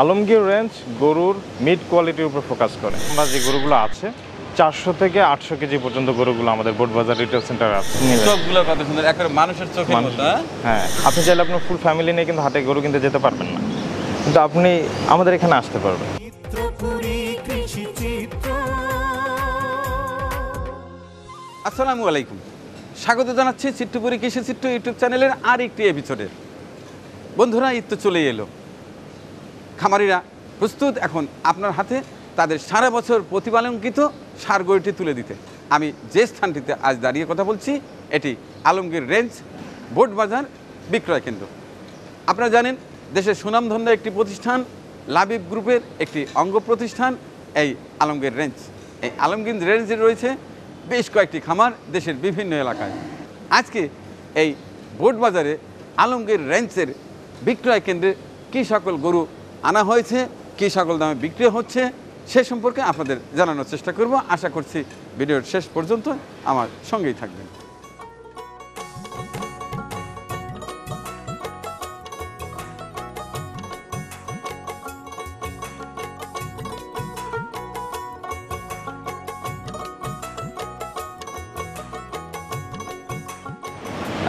Alamgir range গরুর mid কোয়ালিটির উপর ফোকাস করে। আমরা যে গরুগুলো আছে 400 থেকে 800 কেজি পর্যন্ত গরুগুলো আমাদের বোটবাজার রিটেল সেন্টারে আছে। চোখগুলো কত সুন্দর, একেবারে মানুষের চোখের মতো। হ্যাঁ, আপনি চাইলে আপনার ফুল ফ্যামিলি নিয়ে কিন্তু হাটে গরু কিনতে যেতে পারবেন না, কিন্তু আপনি আমাদের এখানে আসতে পারবেন। আসসালামু আলাইকুম, স্বাগত জানাচ্ছি চিত্রপুরী কৃষি চিত্র ইউটিউব চ্যানেলের আর একটি এপিসোডের। বন্ধুরা, ঈদ তো চলেই এলো, খামারিরা প্রস্তুত এখন আপনার হাতে তাদের সারা বছর প্রতিপালনকৃত ষাঁড় গরুটি তুলে দিতে। আমি যে স্থানটিতে আজ দাঁড়িয়ে কথা বলছি এটি আলমগীর রেঞ্জ বোটবাজার বিক্রয় কেন্দ্র। আপনারা জানেন, দেশের সুনামধন্য একটি প্রতিষ্ঠান লাবিব গ্রুপের একটি অঙ্গ প্রতিষ্ঠান এই আলমগীর রেঞ্জ। এই আলমগীর রেঞ্জে রয়েছে বেশ কয়েকটি খামার দেশের বিভিন্ন এলাকায়। আজকে এই বোটবাজারে আলমগীর রেঞ্জের বিক্রয় কেন্দ্রে কী সকল গরু আনা হয়েছে, কী সকল দামে বিক্রি হচ্ছে সে সম্পর্কে আপনাদের জানানোর চেষ্টা করব। আশা করছি ভিডিওর শেষ পর্যন্ত আমার সঙ্গেই থাকবেন।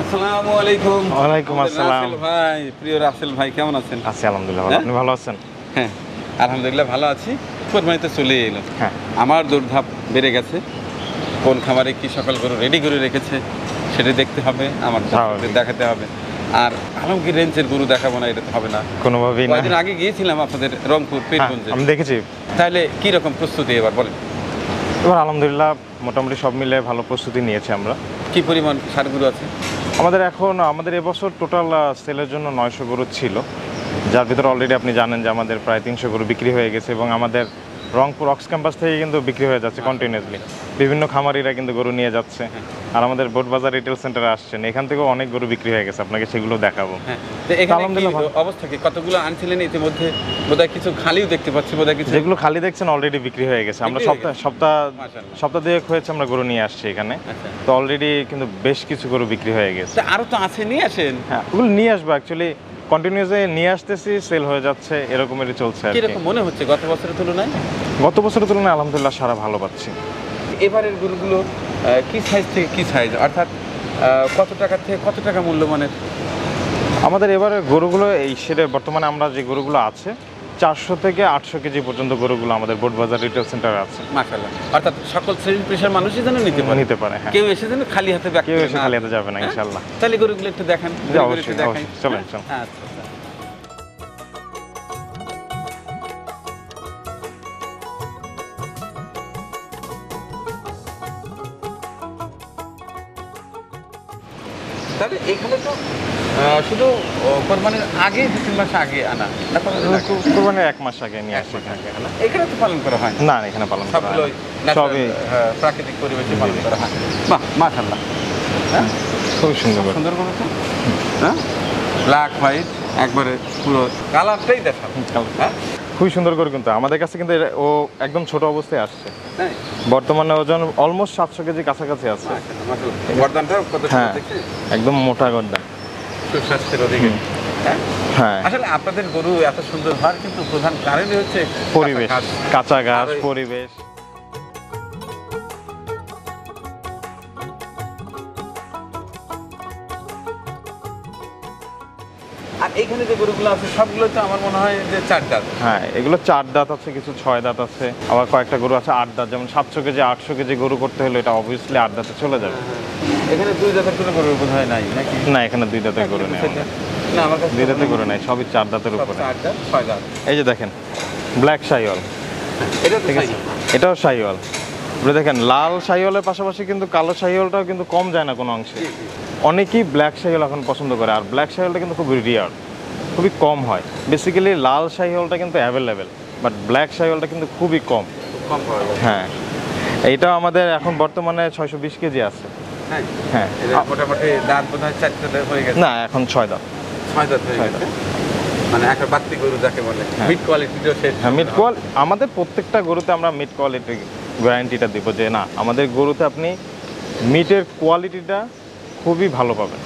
আসসালামু আলাইকুম। ওয়ালাইকুম আসসালাম। রাসেল ভাই, প্রিয় রাসেল ভাই, কেমন আছেন? আছি আলহামদুলিল্লাহ ভালো। আপনি ভালো আছেন? হ্যাঁ, আলহামদুলিল্লাহ ভালো আছি। কোরবানিতে চলে এলো, হ্যাঁ, আমার দৌড়ধাপ বেড়ে গেছে। কোন খামারে কি সকল গরু রেডি করে রেখেছে সেটা দেখতে হবে, আমার দেখাতে হবে। আর আলমগীর রেঞ্জের গরু দেখাবো না, এটা তো হবে না কোনোভাবেই না। কয়েকদিন আগে গিয়েছিলাম আপনাদের রংপুর পীরগঞ্জে, আমি দেখেছি। তাহলে কি রকম প্রস্তুতি এবার বলেন? এবার আলহামদুলিল্লাহ মোটামুটি সব মিলে ভালো প্রস্তুতি নিয়েছি আমরা। কি পরিমাণ ষাঁড় গরু আছে আমাদের এবছর টোটাল সেলের জন্য 900 গরু ছিল, যার ভিতরে অলরেডি আপনি জানেন যে আমাদের প্রায় 300 গরু বিক্রি হয়ে গেছে এবং আমাদের রংপুর অক্স ক্যাম্পাস থেকে কিন্তু বিক্রি হয়ে যাচ্ছে কন্টিনিউসলি। বিভিন্ন খামারিরা কিন্তু গরু নিয়ে যাচ্ছে, আর আমাদের বোটবাজার রিটেল সেন্টারে আসছেন, এখান থেকেও অনেক গরু বিক্রি হয়ে গেছে, আপনাকে সেগুলো দেখাবো। অবস্থা কি, কতগুলো আনছিলেন ইতিমধ্যে? বোধহয় কিছু খালিও দেখতে পাচ্ছি, বোধহয় কিছু। যেগুলো খালি দেখছেন অলরেডি বিক্রি হয়ে গেছে। আমরা সপ্তাহ দুয়েক হয়েছে আমরা গরু নিয়ে আসছি এখানে, তো অলরেডি কিন্তু বেশ কিছু গরু বিক্রি হয়ে গেছে। আরো তো আছে, নিয়ে আসেন। হ্যাঁ, ওগুলো নিয়ে আসবো, অ্যাকচুয়ালি কন্টিনিউসলি নিয়ে আসতেছি, সেল হয়ে যাচ্ছে, এরকমেরই চলছে। কিরকম মনে হচ্ছে গত বছরের তুলনায়? গত বছরের তুলনায় আলহামদুলিল্লাহ সারা ভালো পাচ্ছি। এবারের গরুগুলো কি সাইজ থেকে কি সাইজ, অর্থাৎ কত টাকা থেকে কত টাকা মূল্যমানের? আমাদের এবারে গরুগুলো এই সেরে বর্তমানে আমরা যে গরুগুলো আছে 400 থেকে 800 কেজি পর্যন্ত গরুগুলো আমাদের বোটবাজার রিটেল সেন্টারে আছে। মাশাআল্লাহ, অর্থাৎ সকল শ্রেণীর পেশার মানুষই যেন নিতে পারে। হ্যাঁ, কেউ এসে যেন খালি হাতে যাবে না ইনশাআল্লাহ। তাহলে গরুগুলো একটু দেখান। অবশ্যই, চলেন। আচ্ছা। তাহলে এখানে তো শুধু কোরবানির আগে 2-3 মাস আগে আনা, কোরবানির 1 মাস আগে নিয়ে আসছি। এখানে তো পালন করা হয় না, এখানে পালন করা হয় না, সবই প্রাকৃতিক পরিবেশে পালন করা হয়। বাহ, মাশাআল্লাহ, খুব সুন্দর করেছে। হ্যাঁ, ব্ল্যাক হোয়াইট একবারে পুরো কালারটাই দেখাল। খুবই সুন্দর করে, কিন্তু আমাদের কাছে কিন্তু ও একদম ছোট অবস্থায় আসছে। বর্তমানে ওজন অলমোস্ট 700 কেজি কাছাকাছি আছে। হ্যাঁ, একদম মোটা গর্দান, সুস্বাস্থ্যের অধিকারী। হ্যাঁ, আসলে আপনাদের গরু এত সুন্দর হওয়ার কিন্তু প্রধান কারণই হচ্ছে পরিবেশ, কাঁচা ঘাস, পরিবেশ। আর এইখানে যে গরুগুলো আছে সবগুলো তো আমার মনে হয় যে 4 দাঁত। হ্যাঁ, এগুলো 4 দাঁত আছে, কিছু 6 দাঁত আছে, আবার কয়েকটা গরু আছে 8 দাঁত। যেমন 700 কেজি 800 কেজি গরু করতে হলে এটা অবভিয়াসলি 8 দাঁতে চলে যাবে। এখানে 2 দাঁতের কোনো গরু বোধ হয় নাই নাকি? না, এখানে 2 দাঁতের গরু নেই। না, আমার কাছে 2 দাঁতের গরু নাই, সবই 4 দাঁতের উপরে। 4 দাঁত 6 দাঁত। এই যে দেখেন ব্ল্যাক শাহিওয়াল, এটা ঠিক আছে, এটাও শাহিওয়াল। আপনি দেখেন লাল শাহিওয়ালের পাশাপাশি কিন্তু কালো শাহিওয়ালটাও কিন্তু কম যায় না কোনো অংশে। অনেকেই ব্ল্যাক শাহিওয়াল এখন পছন্দ করে, আর ব্ল্যাক শাহিওয়ালটা কিন্তু খুবই রিয়ার, খুবই কম হয়। বেসিক্যালি লাল শাহিওয়ালটা কিন্তু অ্যাভেলেবেল, বাট ব্ল্যাক শাহিওয়ালটা কিন্তু খুবই কম। হ্যাঁ, এইটাও আমাদের এখন বর্তমানে 620 কেজি আছে। হ্যাঁ, মোটামুটি দাঁত বোধহয় 4 দাঁত হয়ে গেছে। না, এখন 6 দাঁত। 6 দাঁত হয়ে গেছে, মানে একটা বাড়তি গরু যাকে বলে। মিড কোয়ালিটিটাও শেষ। হ্যাঁ, মিড কোয়ালিটি আমাদের প্রত্যেকটা গরুতে আমরা মিড কোয়ালিটি গ্যারান্টিটা দিব যে না, আমাদের গরুতে আপনি মিটের কোয়ালিটিটা খুবই ভালো পাবেন।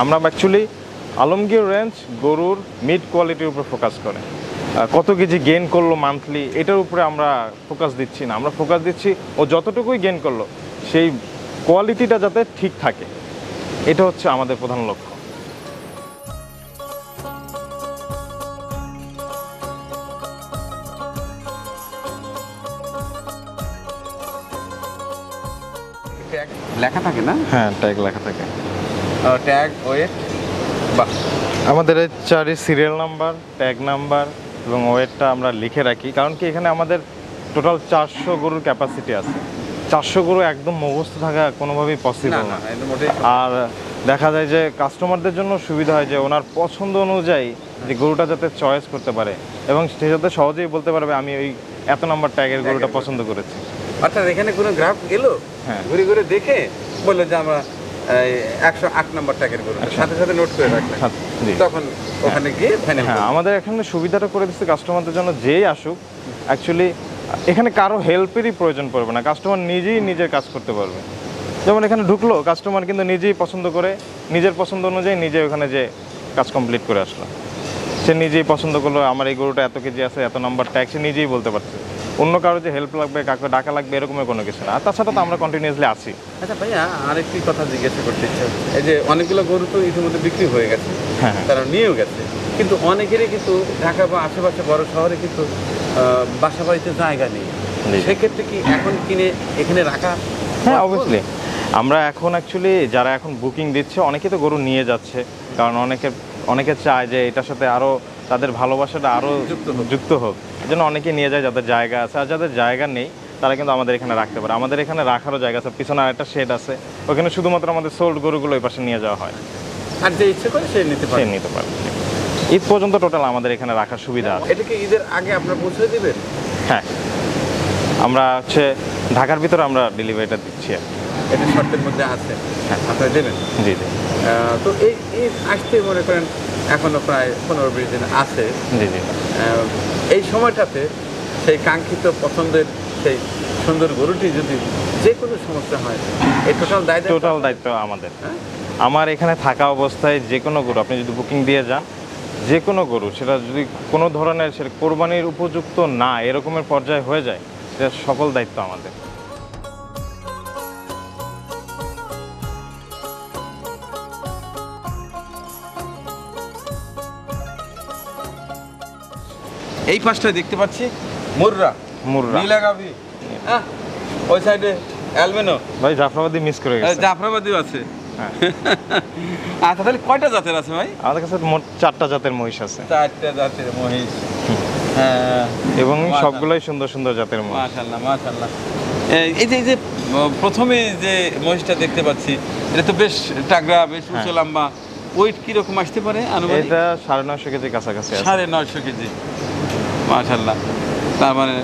আমরা অ্যাকচুয়ালি আলমগীর রেঞ্জ গরুর মিড কোয়ালিটির উপর ফোকাস করে। কত কেজি গেইন করলো মান্থলি, এটার উপরে আমরা ফোকাস দিচ্ছি না। আমরা ফোকাস দিচ্ছি ও যতটুকুই গেইন করলো সেই কোয়ালিটিটা যাতে ঠিক থাকে, এটা হচ্ছে আমাদের প্রধান লক্ষ্য। ট্যাগ লেখা থাকে না? হ্যাঁ, ট্যাগ লেখা থাকে। ট্যাগ, ওয়েট, বাহ। আমাদের এই চারি সিরিয়াল নাম্বার, ট্যাগ নাম্বার এবং ওয়েটটা আমরা লিখে রাখি, কারণ কি এখানে আমাদের টোটাল 400 গরুর ক্যাপাসিটি আছে। 400 গরু একদম মুখস্থ থাকা কোনোভাবেই পসিবল না। আর দেখা যায় যে কাস্টমারদের জন্য সুবিধা হয় যে ওনার পছন্দ অনুযায়ী যে গরুটা যাতে চয়েস করতে পারে এবং সে যাতে সহজেই বলতে পারবে আমি ওই এত নাম্বার ট্যাগের গরুটা পছন্দ করেছি। অর্থাৎ এখানে কোনো গ্রাহক এলো, হ্যাঁ, ঘুরে ঘুরে দেখে বললো যে আমরা 108 নম্বর ট্যাগের গরু, সাথে সাথে নোট করে রাখলেন, জি। তখন ওখানে গিয়ে ফাইনাল। হ্যাঁ, আমাদের এখানে সুবিধাটা করে দিচ্ছে কাস্টমারদের জন্য, যেই আসুক অ্যাকচুয়ালি এখানে কারো হেল্পেরই প্রয়োজন পড়বে না, কাস্টমার নিজেই নিজের কাজ করতে পারবে। যেমন এখানে ঢুকলো কাস্টমার কিন্তু নিজেই পছন্দ করে, নিজের পছন্দ অনুযায়ী নিজে ওখানে যে কাজ কমপ্লিট করে আসলো। সে নিজেই পছন্দ করলো আমার এই গরুটা এত কেজি আছে, এত নাম্বার ট্যাগ, সে নিজেই বলতে পারছে। অন্য কারো যে হেল্প লাগবে, কাউকে ডাকা লাগবে এরকমের কোনো কিছু না। আর তাছাড়া তো আমরা কন্টিনিউয়াসলি আছি। আচ্ছা ভাইয়া, আরেকটি কথা জিজ্ঞাসা করতে ইচ্ছা হচ্ছে, এই যে অনেকগুলো গরু তো ইতিমধ্যে বিক্রি হয়ে গেছে, হ্যাঁ, তারা নিয়েও গেছে, কিন্তু অনেকেরই কিন্তু ঢাকা বা আশেপাশে বড় শহরে কিন্তু বাসা বাড়িতে জায়গা নেই। সেক্ষেত্রে কি এখন কিনে এখানে রাখা? হ্যাঁ, অবভিয়াসলি। আমরা এখন অ্যাকচুয়ালি যারা এখন বুকিং দিচ্ছে অনেকে তো গরু নিয়ে যাচ্ছে, কারণ অনেকে চায় যে এটার সাথে আরও তাদের ভালোবাসাটা আরও যুক্ত হোক, এই জন্য অনেকে নিয়ে যায় যাদের জায়গা আছে। আর যাদের জায়গা নেই তারা কিন্তু আমাদের এখানে রাখতে পারে। আমাদের এখানে রাখারও জায়গা আছে, পিছনে আরেকটা শেড আছে, ওখানে শুধুমাত্র আমাদের সোল্ড গরুগুলো ওই পাশে নিয়ে যাওয়া হয়। আর যে ইচ্ছে করে সে নিতে পারে। ঈদ পর্যন্ত টোটাল আমাদের এখানে রাখার সুবিধা আছে। এটাকে ঈদের আগে আপনারা পৌঁছে দেবেন? হ্যাঁ, আমরা হচ্ছে ঢাকার ভিতরে আমরা ডেলিভারিটা দিচ্ছি। এটা শর্তের মধ্যে আছে, হ্যাঁ, আপনারা দেবেন? জি জি। তো এই ঈদ আসতে মনে করেন এখনো প্রায় 15-20 দিন আছে। জি জি। এই সময়টাতে সেই কাঙ্ক্ষিত পছন্দের সেই সুন্দর গরুটি যদি যে কোনো সমস্যা হয়, এই টোটাল দায়িত্ব আমাদের। আমার এখানে থাকা অবস্থায় যে কোনো গরু আপনি যদি বুকিং দিয়ে যান, যে কোনো গরু সেটা যদি কোনো ধরনের সেটা কোরবানির উপযুক্ত না এরকমের পর্যায়ে হয়ে যায়, সেটা সকল দায়িত্ব আমাদের। এই পাশটা দেখতে পাচ্ছি মুর্রা, নীলাগাভী, হ্যাঁ, ওই সাইডে অ্যালবেনো। ভাই জাফরাবাদি মিস করে গেছে। জাফরাবাদিও আছে। হ্যাঁ। আচ্ছা, তাহলে কয়টা জাতের আছে ভাই? আমাদের কাছে মোট 4টা জাতের মহিষ আছে। 4টা জাতের মহিষ, হ্যাঁ, এবং সবগুলোই সুন্দর সুন্দর জাতের মহিষ। মাশাআল্লাহ মাশাআল্লাহ। এই যে প্রথমে যে মহিষটা দেখতে পাচ্ছি, এটা তো বেশ টাগড়া, বেশ উঁচু লম্বা। ওয়েট কিরকম আসতে পারে আনুমানিক? এটা 950 কেজি কাছাকাছি আছে। 950 কেজি, মাশাআল্লাহ। তার মানে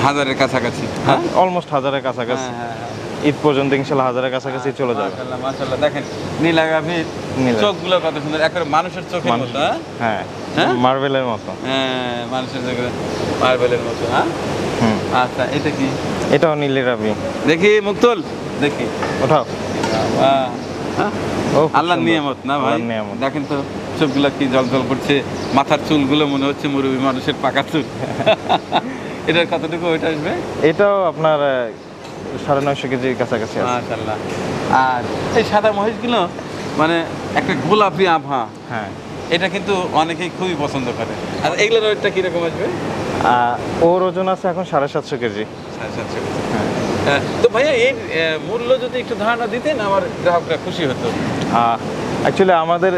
1000-এর কাছাকাছি। হ্যাঁ, অলমোস্ট 1000-এর কাছাকাছি। ঈদ পর্যন্ত ইনশাআল্লাহ 1000-এর কাছাকাছি চলে যাবে। মাশাআল্লাহ মাশাআল্লাহ। দেখেন নীলাগাভীর চোখগুলো কত সুন্দর, একেবারে মানুষের চোখের মতো। হ্যাঁ, মার্বেলের মতো। হ্যাঁ, মানুষের চোখের মার্বেলের মতো। হ্যাঁ, আচ্ছা, এটা কি? এটাও নীলিরাভি। দেখি মুক্তল, দেখি, ওঠাও। আল্লাহর নিয়ামত না ভাই? দেখেন তো চোখগুলো কি জলজল করছে, মাথার চুলগুলো মনে হচ্ছে মুরব্বী মানুষের পাকা চুল। এটার কতটুকু ওইটা আসবে? এটাও আপনার 950 কেজির কাছাকাছি আছে। মাশাআল্লাহ। আর এই সাদা মহিষগুলো মানে একটা গোলাপি আভা, হ্যাঁ, এটা কিন্তু অনেকেই খুবই পছন্দ করে। আর এগুলোর ওয়েটটা কিরকম আসবে? ওর ওজন আছে এখন 750 কেজি। 750 কেজি। তো ভাইয়া এর মূল্য যদি একটু ধারণা দিতেন আমার গ্রাহকরা খুশি হতো। অ্যাকচুয়ালি আমাদের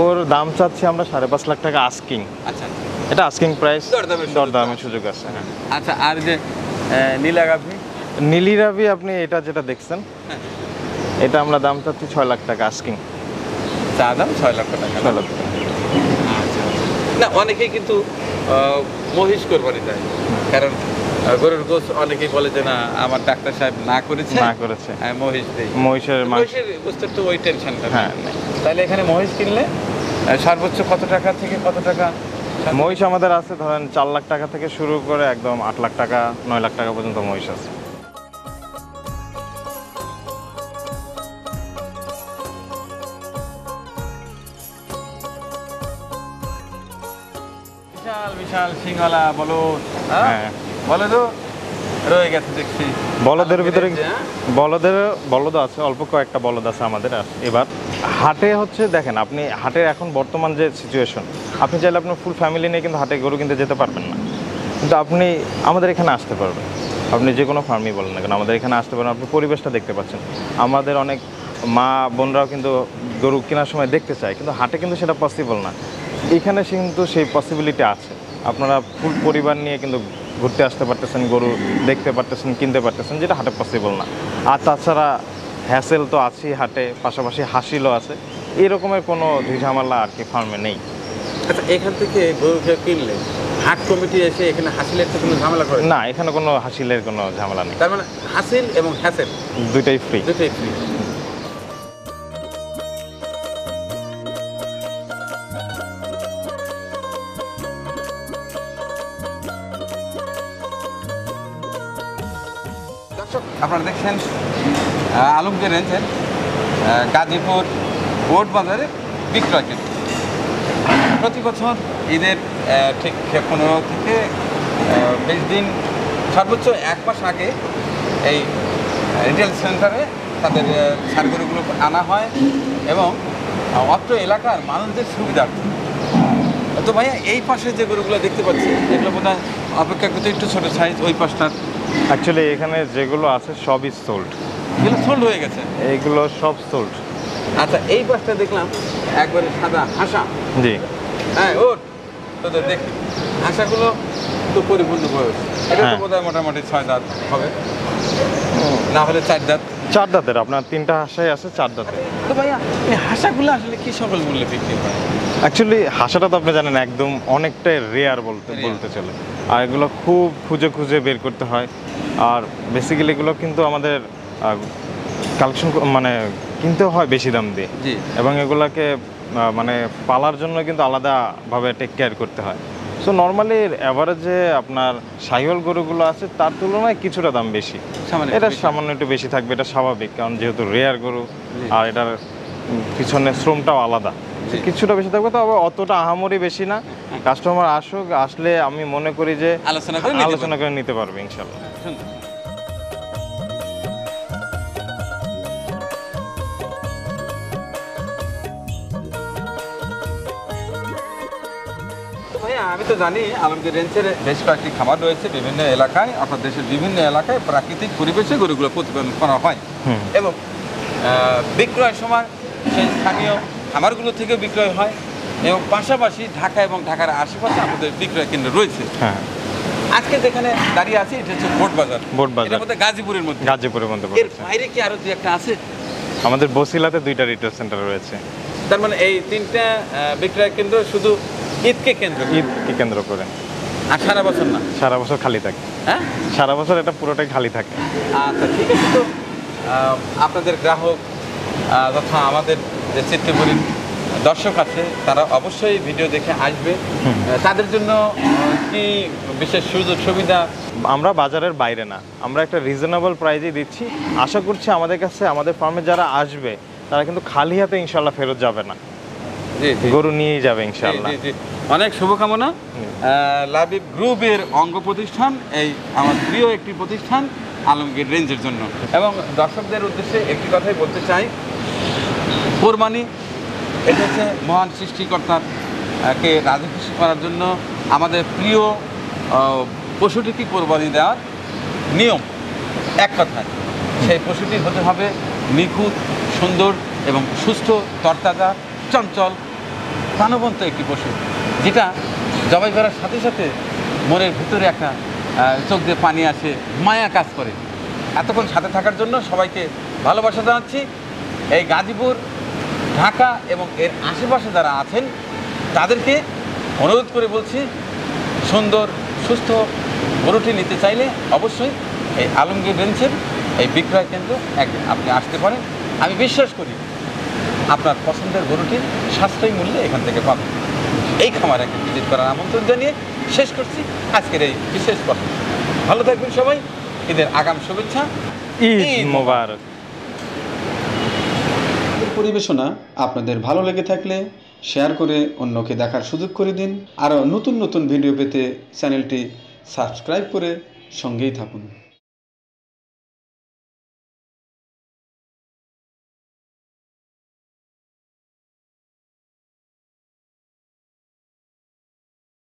ওর দাম চাচ্ছি আমরা 5.5 লাখ টাকা আস্কিং। আচ্ছা, এটা আস্কিং প্রাইস, দরদামের সুযোগ আছে। হ্যাঁ। আচ্ছা, আর যে নীলাগাভী, নীলিরাভি আপনি এটা যেটা দেখছেন, এটা আমরা দাম চাচ্ছি 6 লাখ টাকা আস্কিং। চা দাম 6 লাখ টাকা। 6 লাখ টাকা। আচ্ছা, না অনেকেই কিন্তু মহিষ কোরবানি দেয়, কারণ গরুর গোশ অনেকেই বলে যে না আমার ডাক্তার সাহেব না করেছে মহিষ দেই। মহিষের গোশতের তো ওই টেনশনটা। হ্যাঁ, তাহলে এখানে মহিষ কিনলে সর্বোচ্চ কত টাকা থেকে কত টাকা? মহিষ আমাদের আছে ধরেন 4 লাখ টাকা থেকে শুরু করে একদম 8 লাখ টাকা 9 লাখ টাকা পর্যন্ত মহিষ আছে। বিশাল বিশাল সিংহলা বলদ, হ্যাঁ বলে তো রয়ে গেছে দেখছি। বলদের ভিতরে হ্যাঁ? বলদ আছে, অল্প কয়েকটা বলদ আছে আমাদের। এবার হাটে হচ্ছে দেখেন, আপনি হাটের এখন বর্তমান যে সিচুয়েশন, আপনি চাইলে আপনার ফুল ফ্যামিলি নিয়ে কিন্তু হাটে গরু কিনতে যেতে পারবেন না, কিন্তু আপনি আমাদের এখানে আসতে পারবেন। আপনি যে কোনো ফার্মই বলেন না কেন, আমাদের এখানে আসতে পারেন। আপনি পরিবেশটা দেখতে পাচ্ছেন। আমাদের অনেক মা বোনরাও কিন্তু গরু কেনার সময় দেখতে চায়, কিন্তু হাটে কিন্তু সেটা পসিবল না। এখানে কিন্তু সেই পসিবিলিটি আছে। আপনারা ফুল পরিবার নিয়ে কিন্তু ঘুরতে আসতে পারতেছেন, গরু দেখতে পারতেছেন, কিনতে পারতেছেন, যেটা হাটে পসিবল না। আর তাছাড়া হ্যাসেল তো আছেই হাটে, পাশাপাশি হাসিলও আছে। এরকমের কোনো ঝামেলা আর কি ফার্মে নেই। আচ্ছা, এখান থেকে গরু কিনলে হাট কমিটি এসে এখানে হাসিলের তো কোনো ঝামেলা করে না, এখানে কোনো হাসিলের কোনো ঝামেলা নেই। তার মানে হাসিল এবং হ্যাসেল দুইটাই ফ্রি। দুটোই ফ্রি। দর্শক, আপনারা দেখছেন আলমগীর রেঞ্জের গাজীপুর বোর্ড বাজারে বিক্রয় কেন্দ্র। প্রতি বছর ঈদের ঠিক 15 থেকে 20 দিন, সর্বোচ্চ 1 মাস আগে এই রিটেল সেন্টারে তাদের ষাঁড় গরুগুলো আনা হয় এবং অত্র এলাকার মানুষদের সুবিধার্থে। তো ভাইয়া, এই পাশে যে গরুগুলো দেখতে পাচ্ছি এগুলো বোধ হয় অপেক্ষাকৃত একটু ছোটো সাইজ, ওই পাশটার। অ্যাকচুয়ালি এখানে যেগুলো আছে সবই সোল্ড। এগুলো সোল্ড হয়ে গেছে? এইগুলো সব সোল্ড। আচ্ছা, এই পাশটা দেখলাম একবারে সাদা হাসা। জি হ্যাঁ, ওর তো দেখি হাসাগুলো তো পরিপূর্ণ বয়স। এটা তো হ্যাঁ। বোধহয় মোটামুটি 6 দাঁত হবে, না হলে 4 দাঁত। 4 দাঁতের আপনার 3টা হাঁসাই আছে 4 দাঁতের। তো ভাইয়া, এই হাসাগুলো আসলে কি সকল মূল্যে বিক্রি হয়? অ্যাকচুয়ালি হাঁসাটা তো আপনি জানেন একদম অনেকটাই রেয়ার বলতে চলে। আর এগুলো খুব খুঁজে খুঁজে বের করতে হয়। আর বেসিক্যালি এগুলো কিন্তু আমাদের কালেকশন মানে কিনতে হয় বেশি দাম দিয়ে। জি। এবং এগুলাকে মানে পালার জন্য কিন্তু আলাদাভাবে টেক কেয়ার করতে হয়। সো নর্মালি অ্যাভারেজে আপনার শাহিওয়াল গরুগুলো আছে তার তুলনায় কিছুটা দাম বেশি। এটা সামান্য একটু বেশি থাকবে, এটা স্বাভাবিক, কারণ যেহেতু রেয়ার গরু আর এটার পিছনে শ্রমটাও আলাদা, কিছুটা বেশি থাকবে। তবে অতটা আহামরি বেশি না। কাস্টমার আসলে আমি মনে করি যে আলোচনা করে নিতে পারবে ইনশাল্লাহ। ভাইয়া, আমি তো জানি আলমগীর রেঞ্জের বেশ কয়েকটি খামার রয়েছে বিভিন্ন এলাকায়, অর্থাৎ দেশের বিভিন্ন এলাকায় প্রাকৃতিক পরিবেশে গরুগুলো প্রতিপালন করা হয় এবং বিক্রয়ের সময় সেই স্থানীয় খামারগুলো থেকেও বিক্রয় হয় এবং পাশাপাশি ঢাকা এবং ঢাকার আশেপাশে আমাদের বিক্রয় কেন্দ্র রয়েছে। হ্যাঁ, আজকে যেখানে দাঁড়িয়ে আছি এটা হচ্ছে বোর্ড বাজার। এটার মধ্যে গাজীপুরের মধ্যে। গাজীপুরের মধ্যে এর বাইরে কি আরো 2-1টা আছে? আমাদের বসিলাতে 2টা রিটেল সেন্টার রয়েছে। তার মানে এই 3টা বিক্রয় কেন্দ্র শুধু ঈদকে কেন্দ্র করে। আর সারা বছর না? সারা বছর খালি থাকে। হ্যাঁ, সারা বছর এটা পুরোটাই খালি থাকে। আচ্ছা, ঠিক আছে। তো আপনাদের গ্রাহক তথা আমাদের যে চিত্রপুরীর দর্শক আছে তারা অবশ্যই ভিডিও দেখে আসবে। তাদের জন্য কি বিশেষ সুযোগ সুবিধা? আমরা বাজারের বাইরে না, আমরা একটা রিজনেবল প্রাইজে দিচ্ছি। আশা করছি আমাদের কাছে আমাদের ফার্মে যারা আসবে তারা কিন্তু খালি হাতে ইনশাল্লাহ ফেরত যাবে না, গরু নিয়েই যাবে ইনশাল্লাহ। অনেক শুভকামনা। লাবিব গ্রুপের অঙ্গ প্রতিষ্ঠান এই আমার প্রিয় একটি প্রতিষ্ঠান আলমগীর রেঞ্জের জন্য। এবং দর্শকদের উদ্দেশ্যে একটি কথাই বলতে চাই, কোরবানি এটা হচ্ছে মহান সৃষ্টিকর্তার কে রাজি খুশি করার জন্য আমাদের প্রিয় পশুটিকে কোরবানি দেওয়ার নিয়ম এক কথায়। সেই পশুটি হতে হবে নিখুঁত, সুন্দর এবং সুস্থ, তরতাজা, চঞ্চল, প্রাণবন্ত একটি পশু, যেটা জবাই করার সাথে সাথে মনের ভিতরে একটা চোখ দিয়ে পানি আসে, মায়া কাজ করে। এতক্ষণ সাথে থাকার জন্য সবাইকে ভালোবাসা জানাচ্ছি। এই গাজীপুর, ঢাকা এবং এর আশেপাশে যারা আছেন তাদেরকে অনুরোধ করে বলছি, সুন্দর সুস্থ গরুটি নিতে চাইলে অবশ্যই এই আলমগীর রেঞ্জের এই বিক্রয় কেন্দ্র একদিন আপনি আসতে পারেন। আমি বিশ্বাস করি আপনার পছন্দের গরুটি সাশ্রয়ী মূল্যে এখান থেকে পাবেন। এই খামারে ভিজিট করার আমন্ত্রণ জানিয়ে শেষ করছি আজকের এই বিশেষ কথা। ভালো থাকবেন সবাই, ঈদের আগাম শুভেচ্ছা, ঈদ মোবারক। পরিবেশনা আপনাদের ভালো লেগে থাকলে শেয়ার করে অন্যকে দেখার সুযোগ করে দিন। আরও নতুন নতুন ভিডিও পেতে চ্যানেলটি সাবস্ক্রাইব করে সঙ্গেই থাকুন।